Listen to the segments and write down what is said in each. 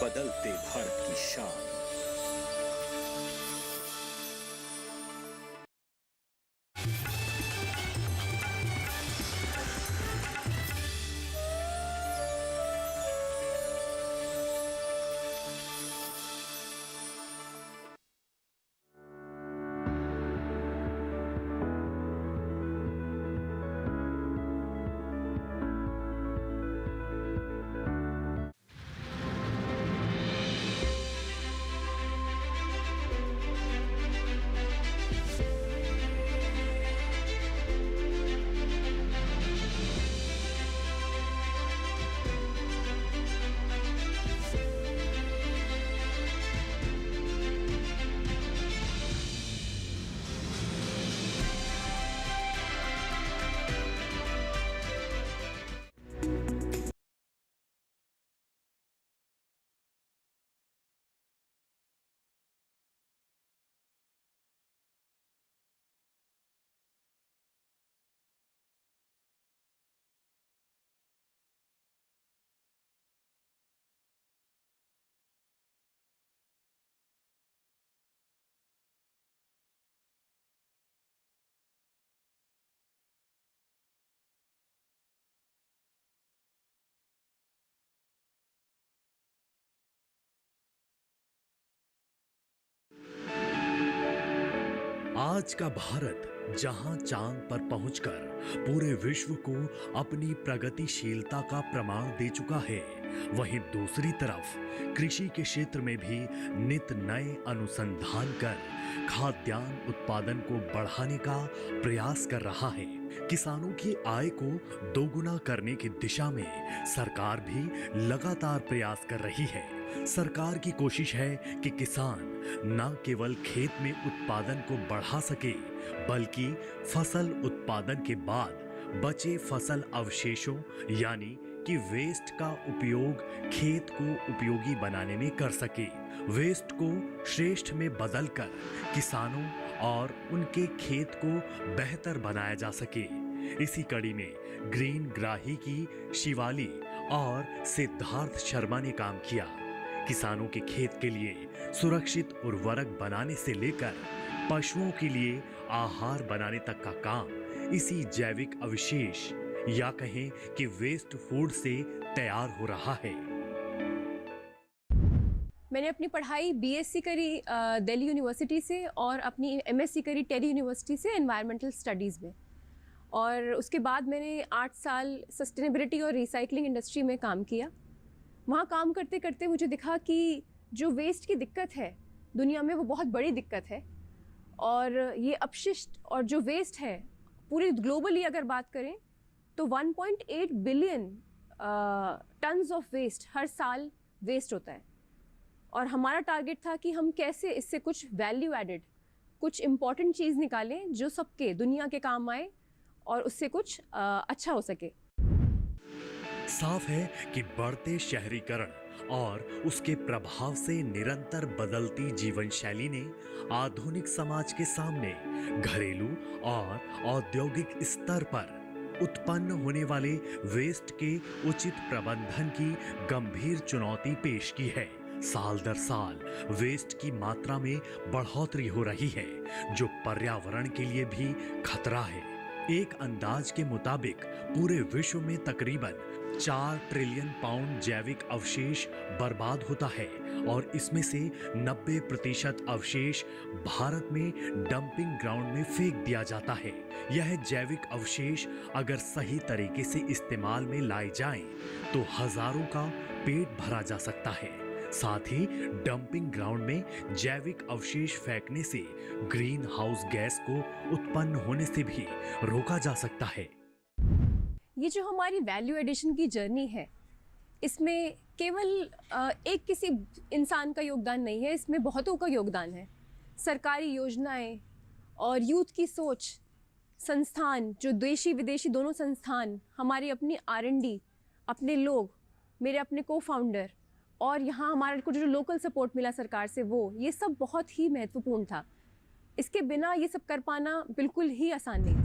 बदलते भारत की शान। आज का भारत जहां चांद पर पहुंचकर पूरे विश्व को अपनी प्रगतिशीलता का प्रमाण दे चुका है, वहीं दूसरी तरफ कृषि के क्षेत्र में भी नित नए अनुसंधान कर खाद्यान्न उत्पादन को बढ़ाने का प्रयास कर रहा है। किसानों की आय को दोगुना करने की दिशा में सरकार भी लगातार प्रयास कर रही है। सरकार की कोशिश है कि किसान न केवल खेत में उत्पादन को बढ़ा सके, बल्कि फसल उत्पादन के बाद बचे फसल अवशेषों यानी कि वेस्ट का उपयोग खेत को उपयोगी बनाने में कर सके। वेस्ट को श्रेष्ठ में बदलकर किसानों और उनके खेत को बेहतर बनाया जा सके। इसी कड़ी में ग्रीन ग्राही की शिवाली और सिद्धार्थ शर्मा ने काम किया। किसानों के खेत के लिए सुरक्षित उर्वरक बनाने से लेकर पशुओं के लिए आहार बनाने तक का काम इसी जैविक अवशेष या कहें कि वेस्ट फूड से तैयार हो रहा है। मैंने अपनी पढ़ाई बीएससी करी दिल्ली यूनिवर्सिटी से और अपनी एमएससी करी टेरी यूनिवर्सिटी से एनवायरमेंटल स्टडीज़ में, और उसके बाद मैंने 8 साल सस्टेनेबिलिटी और रिसाइकलिंग इंडस्ट्री में काम किया। वहाँ काम करते करते मुझे दिखा कि जो वेस्ट की दिक्कत है दुनिया में वो बहुत बड़ी दिक्कत है, और ये अपशिष्ट और जो वेस्ट है पूरी ग्लोबली अगर बात करें तो 1.8 बिलियन टन्स ऑफ वेस्ट हर साल वेस्ट होता है। और हमारा टारगेट था कि हम कैसे इससे कुछ वैल्यू एडेड, कुछ इम्पॉर्टेंट चीज़ निकालें जो सबके दुनिया के काम आए और उससे कुछ अच्छा हो सके। साफ है कि बढ़ते शहरीकरण और उसके प्रभाव से निरंतर बदलती जीवन शैली ने आधुनिक समाज के सामने घरेलू और औद्योगिक स्तर पर उत्पन्न होने वाले वेस्ट के उचित प्रबंधन की गंभीर चुनौती पेश की है। साल दर साल वेस्ट की मात्रा में बढ़ोतरी हो रही है, जो पर्यावरण के लिए भी खतरा है। एक अंदाज के मुताबिक पूरे विश्व में तकरीबन 4 ट्रिलियन पाउंड जैविक अवशेष बर्बाद होता है, और इसमें से 90% अवशेष भारत में डंपिंग ग्राउंड में फेंक दिया जाता है। यह जैविक अवशेष अगर सही तरीके से इस्तेमाल में लाए जाएं, तो हजारों का पेट भरा जा सकता है। साथ ही डंपिंग ग्राउंड में जैविक अवशेष फेंकने से ग्रीन हाउस गैस को उत्पन्न होने से भी रोका जा सकता है। ये जो हमारी वैल्यू एडिशन की जर्नी है, इसमें केवल एक किसी इंसान का योगदान नहीं है, इसमें बहुतों का योगदान है। सरकारी योजनाएं और यूथ की सोच, संस्थान जो देशी विदेशी दोनों संस्थान, हमारी अपनी R&D, अपने लोग, मेरे अपने को-फाउंडर, और यहाँ हमारे को जो लोकल सपोर्ट मिला सरकार से, वो ये सब बहुत ही महत्वपूर्ण था। इसके बिना ये सब कर पाना बिल्कुल ही आसान नहीं था।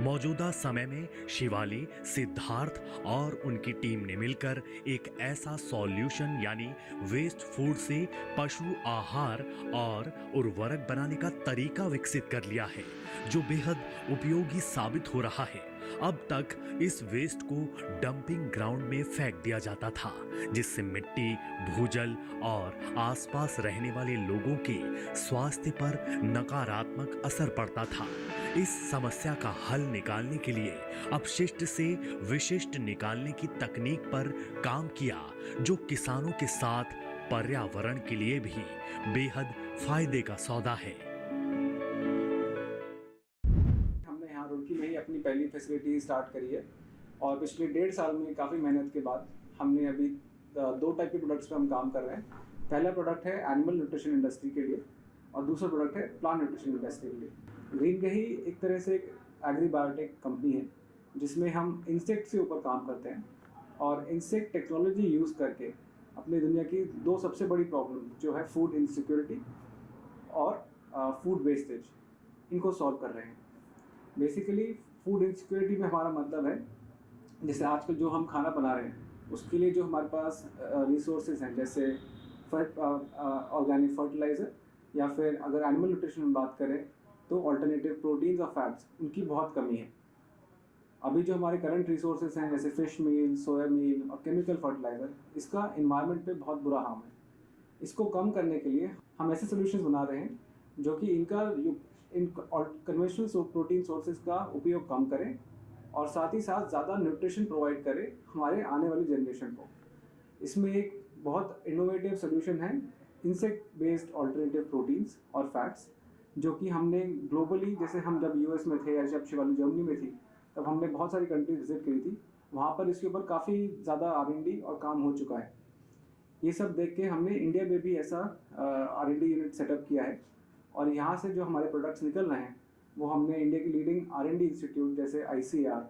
मौजूदा समय में शिवाली, सिद्धार्थ और उनकी टीम ने मिलकर एक ऐसा सॉल्यूशन यानी वेस्ट फूड से पशु आहार और उर्वरक बनाने का तरीका विकसित कर लिया है जो बेहद उपयोगी साबित हो रहा है। अब तक इस वेस्ट को डंपिंग ग्राउंड में फेंक दिया जाता था, जिससे मिट्टी, भूजल और आसपास रहने वाले लोगों के स्वास्थ्य पर नकारात्मक असर पड़ता था। इस समस्या का हल निकालने के लिए अपशिष्ट से विशिष्ट निकालने की तकनीक पर काम किया, जो किसानों के साथ पर्यावरण के लिए भी बेहद फायदे का सौदा है। हमने यहाँ रुड़की में ही अपनी पहली फैसिलिटी स्टार्ट करी है और पिछले 1.5 साल में काफ़ी मेहनत के बाद हमने अभी 2 टाइप के प्रोडक्ट्स पे हम काम कर रहे हैं। पहला प्रोडक्ट है एनिमल न्यूट्रिशन इंडस्ट्री के लिए और दूसरा प्रोडक्ट है प्लांट न्यूट्रिशन इंडस्ट्री के लिए। ग्रीन गही एक तरह से एक एग्री बायोटेक कंपनी है जिसमें हम इंसेक्ट से ऊपर काम करते हैं और इंसेक्ट टेक्नोलॉजी यूज़ करके अपनी दुनिया की 2 सबसे बड़ी प्रॉब्लम जो है फूड इनसिक्योरिटी और फूड वेस्टेज, इनको सॉल्व कर रहे हैं। बेसिकली फूड इनसिक्योरिटी में हमारा मतलब है जैसे आजकल जो हम खाना बना रहे हैं उसके लिए जो हमारे पास रिसोर्सेज हैं, जैसे ऑर्गेनिक फर्टिलाइज़र या फिर अगर एनिमल न्यूट्रिशन में बात करें तो अल्टरनेटिव प्रोटीन्स और फैट्स, उनकी बहुत कमी है। अभी जो हमारे करंट रिसोर्सेज हैं जैसे फिश मील, सोया मील और केमिकल फर्टिलाइज़र, इसका इन्वायरमेंट पे बहुत बुरा हार्म है। इसको कम करने के लिए हम ऐसे सोल्यूशंस बना रहे हैं जो कि इन कन्वेंशनल प्रोटीन सोर्सेज का उपयोग कम करें और साथ ही साथ ज़्यादा न्यूट्रिशन प्रोवाइड करें हमारे आने वाली जनरेशन को। इसमें एक बहुत इनोवेटिव सोल्यूशन है इंसेक्ट बेस्ड अल्टरनेटिव प्रोटीन्स और फैट्स, जो कि हमने ग्लोबली, जैसे हम जब यूएस में थे या जब शिवाली जर्मनी में थी, तब हमने बहुत सारी कंट्रीज विजिट करी थी। वहाँ पर इसके ऊपर काफ़ी ज़्यादा R&D और काम हो चुका है। ये सब देख के हमने इंडिया में भी ऐसा R&D यूनिट सेटअप किया है और यहाँ से जो हमारे प्रोडक्ट्स निकल रहे हैं वो हमने इंडिया की लीडिंग R&D इंस्टीट्यूट जैसे ICAR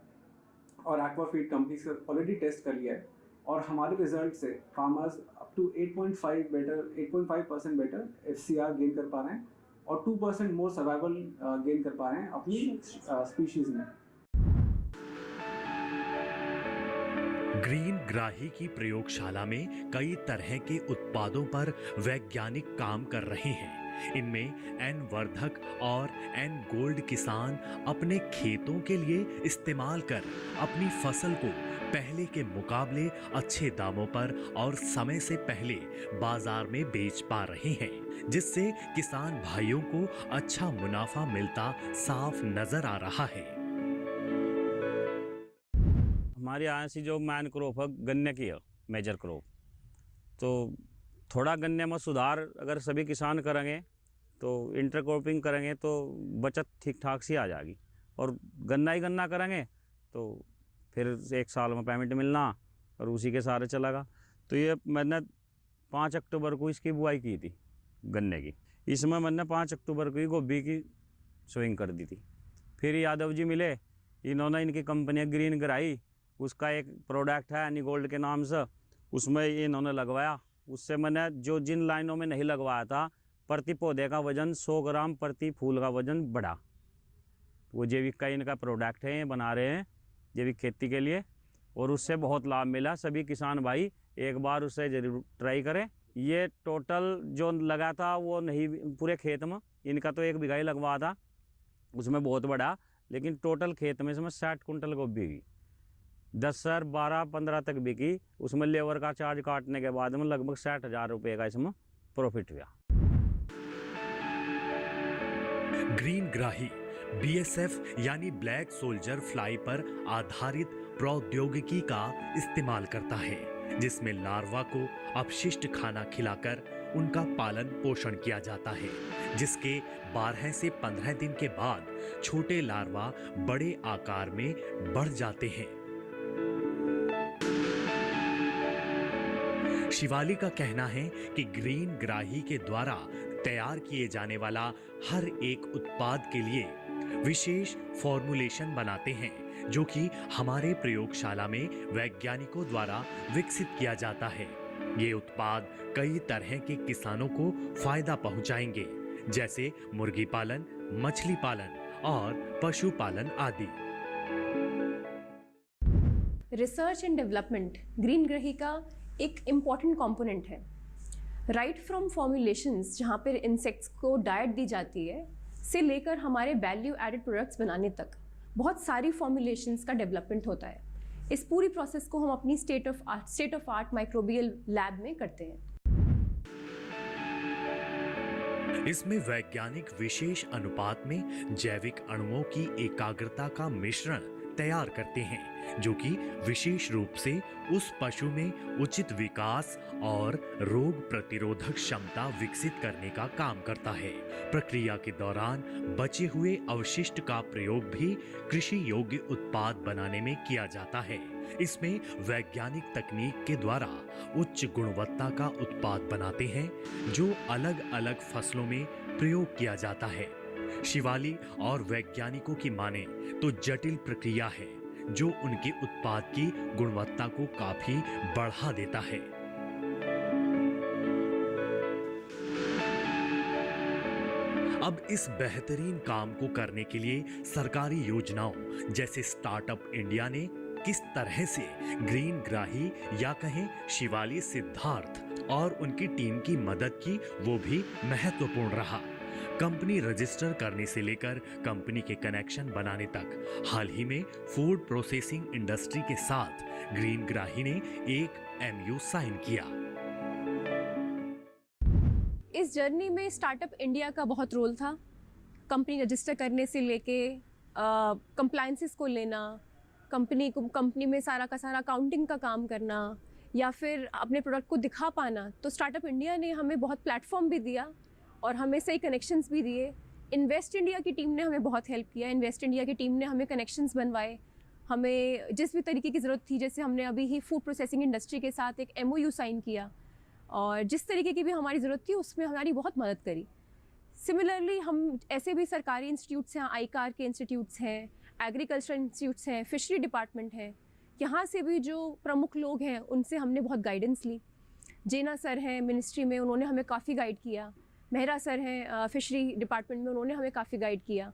और एक्वाफीड कंपनी से ऑलरेडी टेस्ट कर लिया है और हमारे रिजल्ट से farmers up to 8.5% better FCR gain कर पा रहे हैं और 2% मोर सर्वाइवल गेन कर पा रहे हैं अपनी स्पीशीज में। ग्रीन ग्राही की प्रयोगशाला में कई तरह के उत्पादों पर वैज्ञानिक काम कर रहे हैं। इनमें एन वर्धक और एन गोल्ड किसान अपने खेतों के लिए इस्तेमाल कर अपनी फसल को पहले के मुकाबले अच्छे दामों पर और समय से पहले बाजार में बेच पा रहे हैं, जिससे किसान भाइयों को अच्छा मुनाफा मिलता साफ नजर आ रहा है। हमारे यहाँ से जो मैन क्रॉप है गन्ने की है, मेजर क्रॉप, तो थोड़ा गन्ने में सुधार अगर सभी किसान करेंगे तो इंटरक्रॉपिंग करेंगे तो बचत ठीक ठाक सी आ जाएगी और गन्ना ही गन्ना करेंगे तो फिर 1 साल में पेमेंट मिलना और उसी के सहारे चलेगा। तो ये मैंने 5 अक्टूबर को इसकी बुआई की थी गन्ने की। इसमें मैंने 5 अक्टूबर को ही गोभी की सोइंग कर दी थी। फिर यादव जी मिले, इन्होंने इनकी कंपनी ग्रीन ग्राही, उसका एक प्रोडक्ट है एनी गोल्ड के नाम से, उसमें इन्होंने लगवाया। उससे मैंने जो जिन लाइनों में नहीं लगवाया था, प्रति पौधे का वजन 100 ग्राम, प्रति फूल का वजन बढ़ा। वो जैविक का इनका प्रोडक्ट है, ये बना रहे हैं जैविक खेती के लिए और उससे बहुत लाभ मिला। सभी किसान भाई एक बार उससे जरूर ट्राई करें। ये टोटल जो लगा था वो नहीं पूरे खेत में, इनका तो 1 बीघा ही लगवा था, उसमें बहुत बड़ा, लेकिन टोटल खेत में इसमें 60 कुंटल गोभी बिकी, 10 सर 12-15 तक बिकी। उसमें लेबर का चार्ज काटने के बाद में लगभग 60,000 रुपये का इसमें प्रॉफिट हुआ। ग्रीन ग्राही BSF यानी ब्लैक सोल्जर फ्लाई पर आधारित प्रौद्योगिकी का इस्तेमाल करता है, जिसमें लार्वा को अपशिष्ट खाना खिलाकर उनका पालन पोषण किया जाता है, जिसके 12 से 15 दिन के बाद छोटे लार्वा बड़े आकार में बढ़ जाते हैं। शिवाली का कहना है कि ग्रीन ग्राही के द्वारा तैयार किए जाने वाला हर एक उत्पाद के लिए विशेष फॉर्मुलेशन बनाते हैं, जो कि हमारे प्रयोगशाला में वैज्ञानिकों द्वारा विकसित किया जाता है। ये उत्पाद कई तरह के किसानों को फायदा पहुंचाएंगे, जैसे मुर्गी पालन, मछली पालन और पशुपालन आदि। रिसर्च एंड डेवलपमेंट ग्रीन ग्रही का एक इम्पॉर्टेंट कंपोनेंट है। राइट फ्रॉम फॉर्मुलेशंस, जहाँ पर इंसेक्ट्स को डाइट दी जाती है, से लेकर हमारे वैल्यू एडेड प्रोडक्ट्स बनाने तक बहुत सारी फॉर्मुलेशंस का डेवलपमेंट होता है। इस पूरी प्रोसेस को हम अपनी state of art microbial lab में करते हैं। इसमें वैज्ञानिक विशेष अनुपात में जैविक अणुओं की एकाग्रता का मिश्रण तैयार करते हैं, जो कि विशेष रूप से उस पशु में उचित विकास और रोग प्रतिरोधक क्षमता विकसित करने का काम करता है। प्रक्रिया के दौरान बचे हुए अवशिष्ट का प्रयोग भी कृषि योग्य उत्पाद बनाने में किया जाता है। इसमें वैज्ञानिक तकनीक के द्वारा उच्च गुणवत्ता का उत्पाद बनाते हैं, जो अलग अलग फसलों में प्रयोग किया जाता है। शिवाली और वैज्ञानिकों की माने तो जटिल प्रक्रिया है, जो उनके उत्पाद की गुणवत्ता को काफी बढ़ा देता है। अब इस बेहतरीन काम को करने के लिए सरकारी योजनाओं जैसे स्टार्टअप इंडिया ने किस तरह से ग्रीन ग्राही या कहें शिवाली सिद्धार्थ और उनकी टीम की मदद की, वो भी महत्वपूर्ण रहा। कंपनी रजिस्टर करने से लेकर कंपनी के कनेक्शन बनाने तक हाल ही में फूड प्रोसेसिंग इंडस्ट्री के साथ ग्रीन ग्राही ने एक MOU साइन किया। इस जर्नी में स्टार्टअप इंडिया का बहुत रोल था। कंपनी रजिस्टर करने से लेके कंप्लायंसेस को लेना, कंपनी में सारा का सारा अकाउंटिंग का काम करना, या फिर अपने प्रोडक्ट को दिखा पाना। तो स्टार्टअप इंडिया ने हमें बहुत प्लेटफॉर्म भी दिया और हमें सही कनेक्शंस भी दिए। इन्वेस्ट इंडिया की टीम ने हमें बहुत हेल्प किया। इन्वेस्ट इंडिया की टीम ने हमें कनेक्शंस बनवाए, हमें जिस भी तरीके की ज़रूरत थी, जैसे हमने अभी ही फूड प्रोसेसिंग इंडस्ट्री के साथ एक MOU साइन किया, और जिस तरीके की भी हमारी ज़रूरत थी उसमें हमारी बहुत मदद करी। सिमिलरली हम ऐसे भी सरकारी इंस्टीट्यूट्स हैं, ICAR के इंस्टीट्यूट्स हैं, एग्रीकल्चर इंस्टीट्यूट्स हैं, फिशरी डिपार्टमेंट है, यहाँ से भी जो प्रमुख लोग हैं उनसे हमने बहुत गाइडेंस ली। जेना सर हैं मिनिस्ट्री में, उन्होंने हमें काफ़ी गाइड किया। मेहरा सर हैं फिशरी डिपार्टमेंट में, उन्होंने हमें काफ़ी गाइड किया,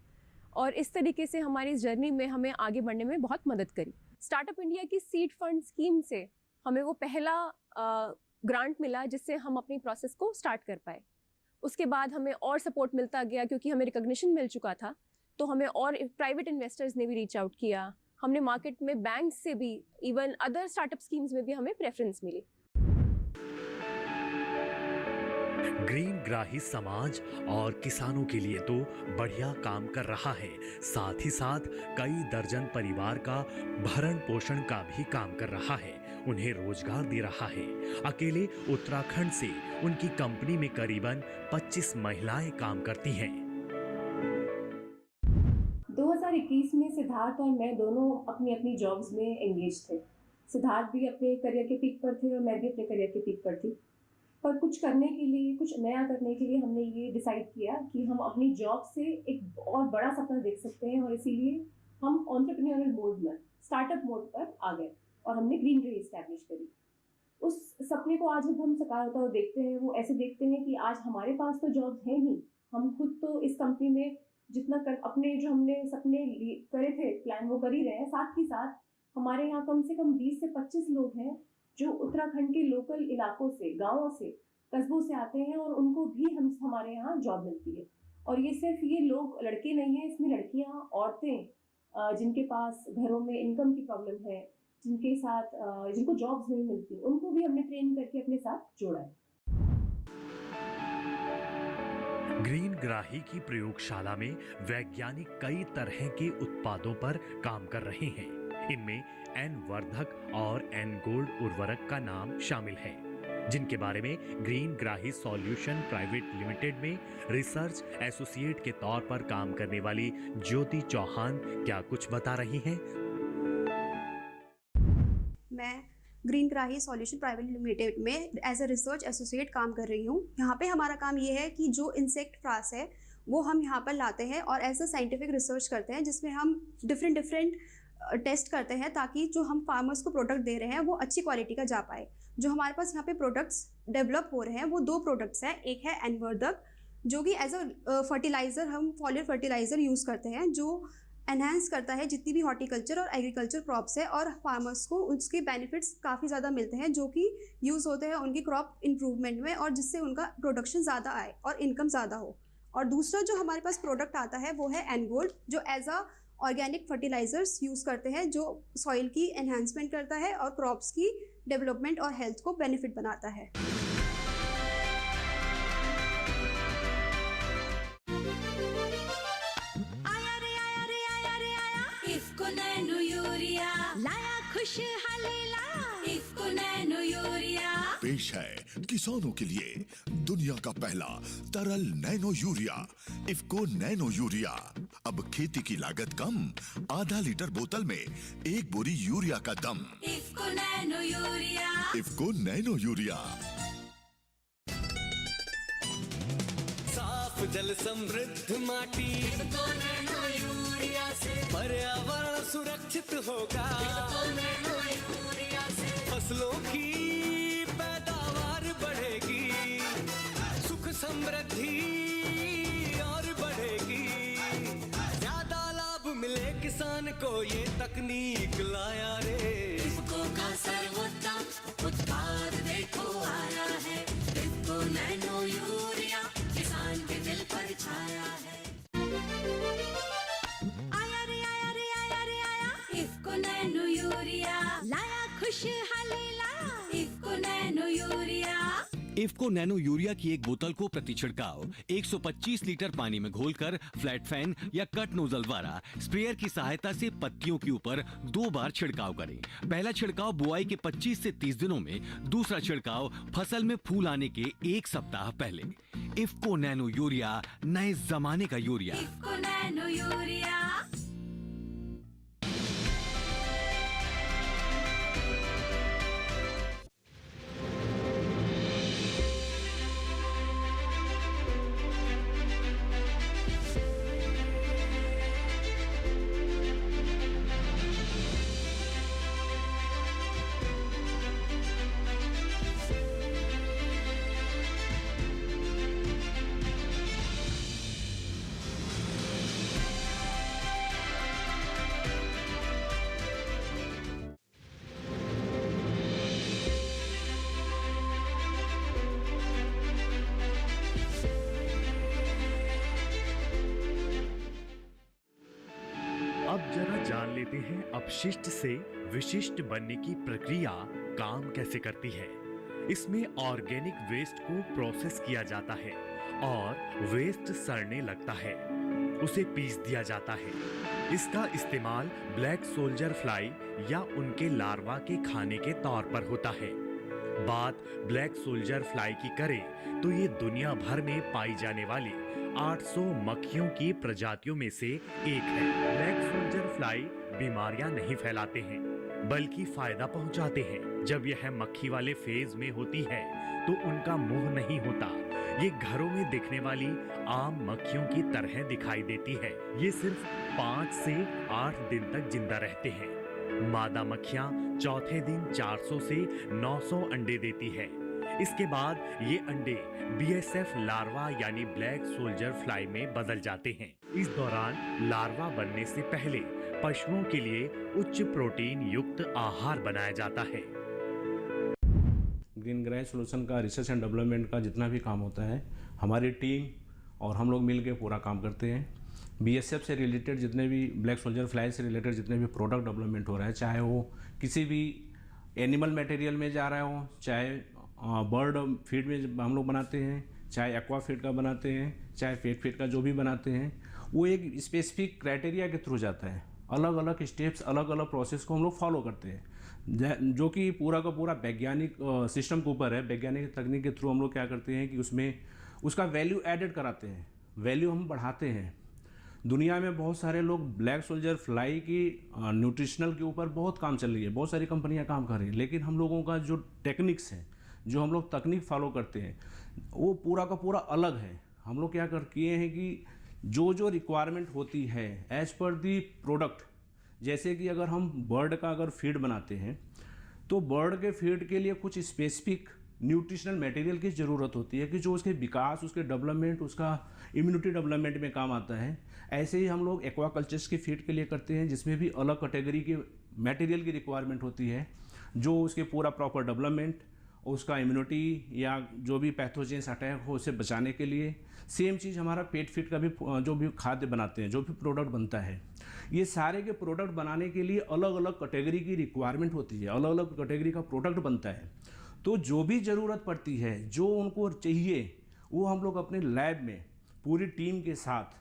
और इस तरीके से हमारी इस जर्नी में हमें आगे बढ़ने में बहुत मदद करी। स्टार्टअप इंडिया की सीड फंड स्कीम से हमें वो पहला ग्रांट मिला जिससे हम अपनी प्रोसेस को स्टार्ट कर पाए। उसके बाद हमें और सपोर्ट मिलता गया, क्योंकि हमें रिकॉग्निशन मिल चुका था, तो हमें और प्राइवेट इन्वेस्टर्स ने भी रीच आउट किया। हमने मार्केट में बैंक से भी, इवन अदर स्टार्टअप स्कीम्स में भी हमें प्रेफरेंस मिली। ग्रीन ग्राही समाज और किसानों के लिए तो बढ़िया काम कर रहा है, साथ ही साथ कई दर्जन परिवार का भरण पोषण का भी काम कर रहा है, उन्हें रोजगार दे रहा है। अकेले उत्तराखंड से उनकी कंपनी में करीबन 25 महिलाएं काम करती हैं। 2021 में सिद्धार्थ और मैं दोनों अपनी अपनी जॉब्स में एंगेज थे। सिद्धार्थ भी अपने करियर के पीक पर थे और मैं भी अपने करियर के पीक पर थी। पर कुछ करने के लिए, कुछ नया करने के लिए हमने ये डिसाइड किया कि हम अपनी जॉब से एक और बड़ा सपना देख सकते हैं, और इसीलिए हम एंटरप्रेन्योरियल मोड में, स्टार्टअप मोड पर आ गए और हमने ग्रीन ग्राही एस्टैब्लिश करी। उस सपने को आज जब हम साकार होता हुआ देखते हैं, वो ऐसे देखते हैं कि आज हमारे पास तो जॉब्स हैं ही, हम खुद तो इस कंपनी में जितना अपने जो हमने सपने करे थे प्लान, वो कर ही रहे हैं। साथ ही साथ हमारे यहाँ कम से कम 20 से 25 लोग हैं जो उत्तराखंड के लोकल इलाकों से, गाँवों से, कस्बों से आते हैं, और उनको भी हमारे यहाँ जॉब मिलती है। और ये सिर्फ ये लोग लड़के नहीं हैं, इसमें लड़कियाँ, औरतें जिनके पास घरों में इनकम की प्रॉब्लम है, जिनको जॉब्स नहीं मिलती, उनको भी हमने ट्रेन करके अपने साथ जोड़ा है। ग्रीन ग्राही की प्रयोगशाला में वैज्ञानिक कई तरह के उत्पादों पर काम कर रहे हैं। इनमें N वर्धक और N गोल्ड उर्वरक का नाम शामिल है, जिनके बारे में ग्रीन ग्राही सॉल्यूशन प्राइवेट लिमिटेड में रिसर्च एसोसिएट के तौर पर काम करने वाली ज्योति चौहान क्या कुछ बता रही हैं। मैं ग्रीन ग्राही सॉल्यूशन प्राइवेट लिमिटेड में एज अ रिसर्च एसोसिएट काम कर रही हूँ। यहाँ पे हमारा काम ये है कि जो इंसेक्ट फ्रास है वो हम यहाँ पर लाते हैं और एज अ साइंटिफिक रिसर्च करते हैं, जिसमें हम डिफरेंट टेस्ट करते हैं ताकि जो हम फार्मर्स को प्रोडक्ट दे रहे हैं वो अच्छी क्वालिटी का जा पाए। जो हमारे पास यहाँ पे प्रोडक्ट्स डेवलप हो रहे हैं वो 2 प्रोडक्ट्स हैं। एक है N वर्धक, जो कि एज अ फर्टिलाइज़र, हम फॉलियर फर्टिलाइज़र यूज़ करते हैं, जो एनहांस करता है जितनी भी हॉर्टिकल्चर और एग्रीकल्चर क्रॉप्स है, और फार्मर्स को उसके बेनिफिट्स काफ़ी ज़्यादा मिलते हैं जो कि यूज़ होते हैं उनकी क्रॉप इम्प्रूवमेंट में, और जिससे उनका प्रोडक्शन ज़्यादा आए और इनकम ज़्यादा हो। और दूसरा जो हमारे पास प्रोडक्ट आता है वो है एनगोल्ड, जो as a organic fertilisers use करते हैं, जो सॉइल की एनहांसमेंट करता है और क्रॉप्स की डेवलपमेंट और हेल्थ को बेनिफिट बनाता है। इफ्को नैनो यूरिया लाया खुशहाली लाया, इफ्को नैनो यूरिया पेश है किसानों के लिए दुनिया का पहला तरल nano urea IFFCO nano urea. अब खेती की लागत कम, आधा लीटर बोतल में 1 बोरी यूरिया का दम। IFFCO nano urea, IFFCO nano urea. साफ जल समृद्ध माटी, इफ्को नैनो यूरिया से पर्यावरण सुरक्षित होगा, इफ्को नैनो यूरिया से फसलों की पैदावार बढ़ेगी, सुख समृद्धि और बढ़ेगी, ज्यादा लाभ मिले किसान को ये तकनीक लाया रे। इफ्को का सर्वोत्तम उत्पाद देखो आया है, इफ्को नैनो यूरिया किसान के दिल पर छाया है। आया रे आया रे आया रे आया, इफ्को नैनो यूरिया लाया खुशहाली लाया, IFFCO nano urea. IFFCO nano urea की एक बोतल को प्रति छिड़काव 125 लीटर पानी में घोलकर फ्लैट फैन या कट नोजल द्वारा स्प्रेयर की सहायता से पत्तियों के ऊपर 2 बार छिड़काव करें। पहला छिड़काव बुआई के 25 से 30 दिनों में, दूसरा छिड़काव फसल में फूल आने के 1 सप्ताह पहले। इफ्को नैनो यूरिया, नए जमाने का यूरिया। IFFCO nano urea. अब जरा जान लेते हैं अपशिष्ट से विशिष्ट बनने की प्रक्रिया काम कैसे करती है। इसमें ऑर्गेनिक वेस्ट को प्रोसेस किया जाता है और वेस्ट सड़ने लगता है, उसे पीस दिया जाता है। इसका इस्तेमाल ब्लैक सोल्जर फ्लाई या उनके लार्वा के खाने के तौर पर होता है। बात ब्लैक सोल्जर फ्लाई की करें तो ये दुनिया भर में पाई जाने वाली 800 मक्खियों की प्रजातियों में से एक है। ब्लैक सोल्जर फ्लाई बीमारियां नहीं फैलाते हैं बल्कि फायदा पहुंचाते हैं। जब यह मक्खी वाले फेज में होती है तो उनका मुंह नहीं होता। ये घरों में दिखने वाली आम मक्खियों की तरह दिखाई देती है। ये सिर्फ 5 से 8 दिन तक जिंदा रहते हैं। मादा मक्खियां चौथे दिन 400 से 900 अंडे देती है। इसके बाद ये अंडे BSF लार्वा यानी ब्लैक सोल्जर फ्लाई में बदल जाते हैं। इस दौरान लार्वा बनने से पहले पशुओं के लिए उच्च प्रोटीन युक्त आहार बनाया जाता है। ग्रीन ग्रास सोल्यूशन का रिसर्च एंड डेवलपमेंट का जितना भी काम होता है, हमारी टीम और हम लोग मिल के पूरा काम करते हैं। BSF से रिलेटेड जितने भी ब्लैक सोल्जर फ्लाई से रिलेटेड जितने भी प्रोडक्ट डेवलपमेंट हो रहा है, चाहे वो किसी भी एनिमल मटेरियल में जा रहा हो, चाहे बर्ड फीड में हम लोग बनाते हैं, चाहे एक्वा फीड का बनाते हैं, चाहे पेट फीड का जो भी बनाते हैं, वो एक स्पेसिफिक क्राइटेरिया के थ्रू जाता है। अलग अलग स्टेप्स, अलग अलग प्रोसेस को हम लोग फॉलो करते हैं, जो कि पूरा का पूरा वैज्ञानिक सिस्टम के ऊपर है। वैज्ञानिक तकनीक के थ्रू हम लोग क्या करते हैं कि उसमें उसका वैल्यू एडेड कराते हैं, वैल्यू हम बढ़ाते हैं। दुनिया में बहुत सारे लोग ब्लैक सोल्जर फ्लाई की न्यूट्रिशनल के ऊपर बहुत काम चल रही है, बहुत सारी कंपनियां काम कर रही हैं, लेकिन हम लोगों का जो टेक्निक्स है, जो हम लोग तकनीक फॉलो करते हैं, वो पूरा का पूरा अलग है। हम लोग क्या किए हैं कि जो जो रिक्वायरमेंट होती है एज पर दी प्रोडक्ट, जैसे कि अगर हम बर्ड का अगर फीड बनाते हैं तो बर्ड के फीड के लिए कुछ स्पेसिफिक न्यूट्रिशनल मटेरियल की ज़रूरत होती है कि जो उसके विकास, उसके डेवलपमेंट, उसका इम्यूनिटी डेवलपमेंट में काम आता है। ऐसे ही हम लोग एक्वाकल्चर्स की फीड के लिए करते हैं, जिसमें भी अलग कैटेगरी के मटेरियल की रिक्वायरमेंट होती है, जो उसके पूरा प्रॉपर डेवलपमेंट, उसका इम्यूनिटी या जो भी पैथोजेंस अटैक हो उसे बचाने के लिए। सेम चीज़ हमारा पेट फीड का भी, जो भी खाद्य बनाते हैं, जो भी प्रोडक्ट बनता है, ये सारे के प्रोडक्ट बनाने के लिए अलग अलग कैटेगरी की रिक्वायरमेंट होती है, अलग अलग कैटेगरी का प्रोडक्ट बनता है। तो जो भी ज़रूरत पड़ती है, जो उनको चाहिए, वो हम लोग अपने लैब में पूरी टीम के साथ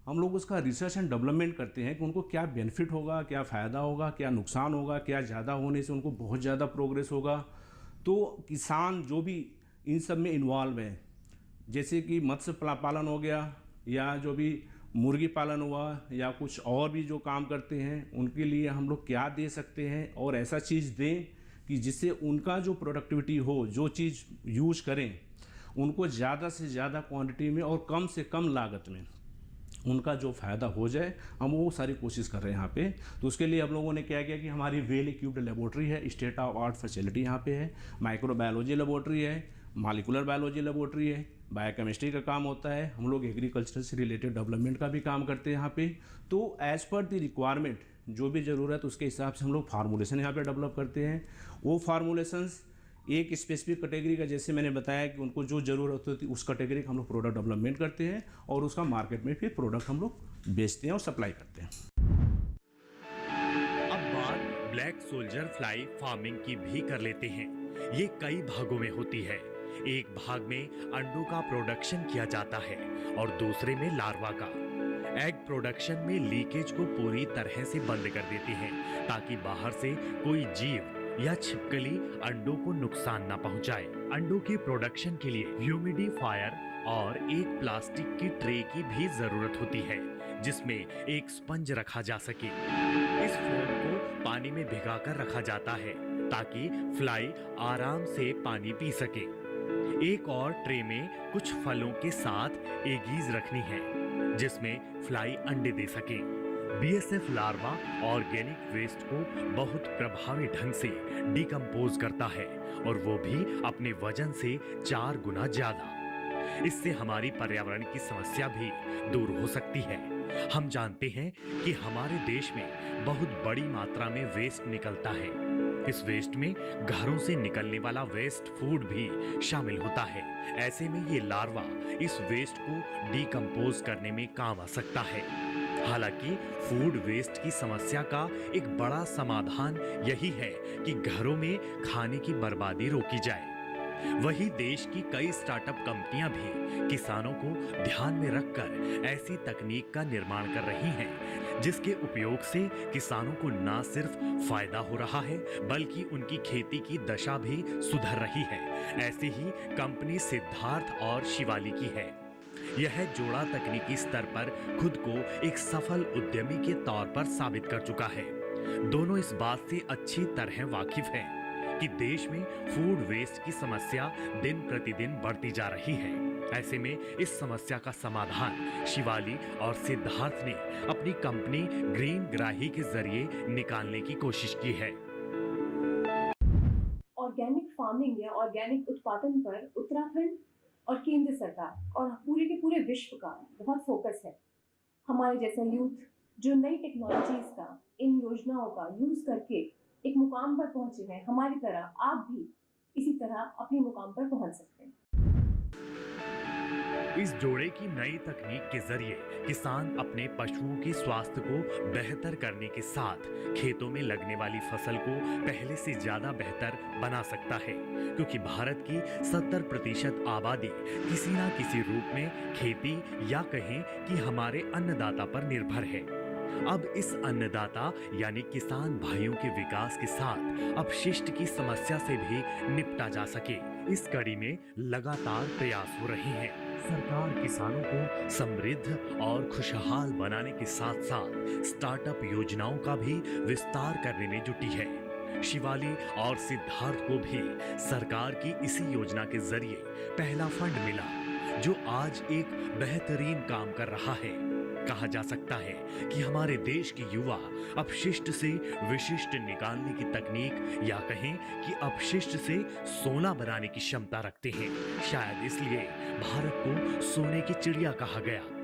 हम लोग उसका रिसर्च एंड डेवलपमेंट करते हैं कि उनको क्या बेनिफिट होगा, क्या फ़ायदा होगा, क्या नुकसान होगा, क्या ज़्यादा होने से उनको बहुत ज़्यादा प्रोग्रेस होगा। तो किसान जो भी इन सब में इन्वॉल्व है, जैसे कि मत्स्य पालन हो गया, या जो भी मुर्गी पालन हुआ, या कुछ और भी जो काम करते हैं, उनके लिए हम लोग क्या दे सकते हैं और ऐसा चीज़ दें कि जिससे उनका जो प्रोडक्टिविटी हो, जो चीज़ यूज करें, उनको ज़्यादा से ज़्यादा क्वांटिटी में और कम से कम लागत में उनका जो फ़ायदा हो जाए, हम वो सारी कोशिश कर रहे हैं यहाँ पे। तो उसके लिए हम लोगों ने क्या किया कि हमारी वेल इक्विप्ड लेबोरेटरी है, स्टेट ऑफ आर्ट फैसिलिटी यहाँ पे है, माइक्रोबायोलॉजी लेबोरेटरी है, मॉलिक्यूलर बायोलॉजी लेबोरेटरी है, बायोकेमिस्ट्री का काम होता है, हम लोग एग्रीकल्चर से रिलेटेड डेवलपमेंट का भी काम करते हैं यहाँ पे। तो एज़ पर द रिक्वायरमेंट जो भी ज़रूरत, उसके हिसाब से हम लोग फार्मूलेशन यहाँ पे डेवलप करते हैं। वो फार्मूलेशंस एक स्पेसिफिक कैटेगरी का, जैसे मैंने बताया कि उनको जो ज़रूरत होती है उस कैटेगरी का हम लोग प्रोडक्ट डेवलपमेंट करते हैं और उसका मार्केट में फिर प्रोडक्ट हम लोग बेचते हैं और सप्लाई करते हैं। अब बात ब्लैक सोल्जर फ्लाई फार्मिंग की भी कर लेते हैं। ये कई भागों में होती है। एक भाग में अंडों का प्रोडक्शन किया जाता है और दूसरे में लार्वा का। एग प्रोडक्शन में लीकेज को पूरी तरह से बंद कर देते हैं ताकि बाहर से कोई जीव या छिपकली अंडों को नुकसान ना पहुंचाए। अंडों के प्रोडक्शन के लिए ह्यूमिडिफायर और एक प्लास्टिक की ट्रे की भी जरूरत होती है, जिसमें एक स्पंज रखा जा सके। इस फोम को पानी में भिगाकर रखा जाता है ताकि फ्लाई आराम से पानी पी सके। एक और ट्रे में कुछ फलों के साथ एगीज रखनी है, जिसमें फ्लाई अंडे दे सके। बीएसएफ लार्वा ऑर्गेनिक वेस्ट को बहुत प्रभावी ढंग से डिकम्पोज करता है और वो भी अपने वजन से 4 गुना ज्यादा। इससे हमारी पर्यावरण की समस्या भी दूर हो सकती है। हम जानते हैं कि हमारे देश में बहुत बड़ी मात्रा में वेस्ट निकलता है। इस वेस्ट में घरों से निकलने वाला वेस्ट फूड भी शामिल होता है। ऐसे में ये लार्वा इस वेस्ट को डिकम्पोज करने में काम आ सकता है। हालांकि फूड वेस्ट की समस्या का एक बड़ा समाधान यही है कि घरों में खाने की बर्बादी रोकी जाए। वही देश की कई स्टार्टअप कंपनियां भी किसानों को ध्यान में रखकर ऐसी तकनीक का निर्माण कर रही हैं, जिसके उपयोग से किसानों को न सिर्फ फायदा हो रहा है बल्कि उनकी खेती की दशा भी सुधर रही है। ऐसी ही कंपनी सिद्धार्थ और शिवाली की है। यह जोड़ा तकनीकी स्तर पर खुद को एक सफल उद्यमी के तौर पर साबित कर चुका है। दोनों इस बात से अच्छी तरह वाकिफ हैं कि देश में फूड वेस्ट की समस्या दिन प्रतिदिन बढ़ती जा रही है। ऐसे में इस समस्या का समाधान शिवाली और सिद्धार्थ ने अपनी कंपनी ग्रीन ग्राही के जरिए निकालने की कोशिश की है। ऑर्गेनिक फार्मिंग या ऑर्गेनिक उत्पादन पर उत्तराखंड और केंद्र सरकार और पूरे के पूरे विश्व का बहुत फोकस है। हमारे जैसा यूथ जो नई टेक्नोलॉजीज का, इन योजनाओं का यूज करके एक मुकाम पर पहुंचे हैं, हमारी तरह आप भी इसी तरह अपने मुकाम पर पहुंच सकते हैं। इस जोड़े की नई तकनीक के जरिए किसान अपने पशुओं के स्वास्थ्य को बेहतर करने के साथ खेतों में लगने वाली फसल को पहले से ज्यादा बेहतर बना सकता है, क्योंकि भारत की 70% आबादी किसी न किसी रूप में खेती या कहें कि हमारे अन्नदाता पर निर्भर है। अब इस अन्नदाता यानी किसान भाइयों के विकास के साथ अपशिष्ट की समस्या से भी निपटा जा सके, इस कड़ी में लगातार प्रयास हो रहे हैं। सरकार किसानों को समृद्ध और खुशहाल बनाने के साथ साथ स्टार्टअप योजनाओं का भी विस्तार करने में जुटी है। शिवाली और सिद्धार्थ को भी सरकार की इसी योजना के जरिए पहला फंड मिला, जो आज एक बेहतरीन काम कर रहा है। कहा जा सकता है कि हमारे देश के युवा अपशिष्ट से विशिष्ट निकालने की तकनीक या कहें कि अपशिष्ट से सोना बनाने की क्षमता रखते हैं। शायद इसलिए भारत को सोने की चिड़िया कहा गया।